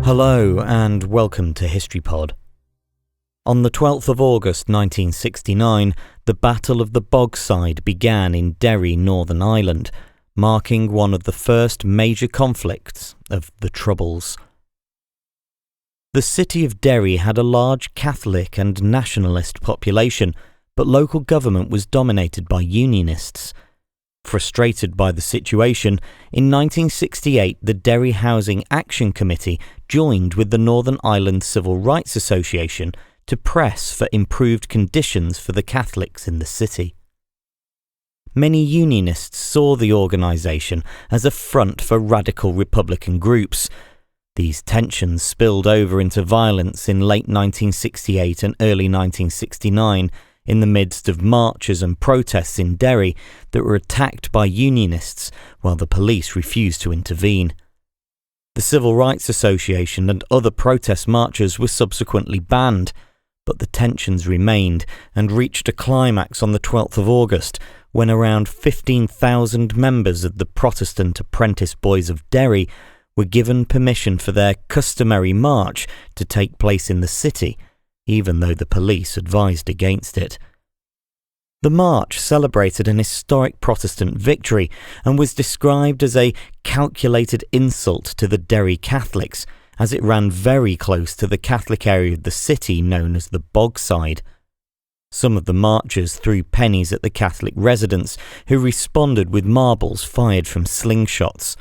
Hello and welcome to HistoryPod. On the 12th of August 1969, the Battle of the Bogside began in Derry, Northern Ireland, marking one of the first major conflicts of the Troubles. The city of Derry had a large Catholic and nationalist population, but local government was dominated by unionists. Frustrated by the situation, in 1968 the Derry Housing Action Committee joined with the Northern Ireland Civil Rights Association to press for improved conditions for the Catholics in the city. Many unionists saw the organisation as a front for radical Republican groups. These tensions spilled over into violence in late 1968 and early 1969, in the midst of marches and protests in Derry that were attacked by unionists while the police refused to intervene. The Civil Rights Association and other protest marches were subsequently banned, but the tensions remained and reached a climax on the 12th of August when around 15,000 members of the Protestant Apprentice Boys of Derry were given permission for their customary march to take place in the city, even though the police advised against it. The march celebrated an historic Protestant victory and was described as a calculated insult to the Derry Catholics, as it ran very close to the Catholic area of the city known as the Bogside. Some of the marchers threw pennies at the Catholic residents, who responded with marbles fired from slingshots.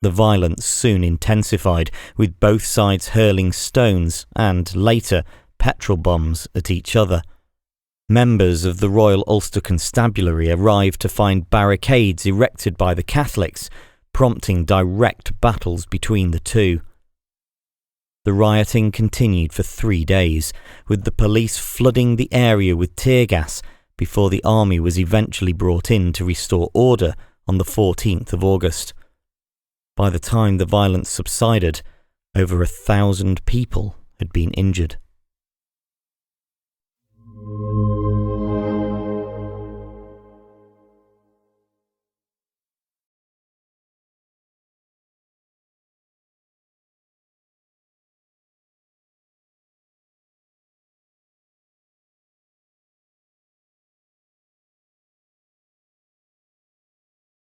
The violence soon intensified, with both sides hurling stones and, later, petrol bombs at each other. Members of the Royal Ulster Constabulary arrived to find barricades erected by the Catholics, prompting direct battles between the two. The rioting continued for 3 days, with the police flooding the area with tear gas before the army was eventually brought in to restore order on the 14th of August. By the time the violence subsided, over 1,000 people had been injured.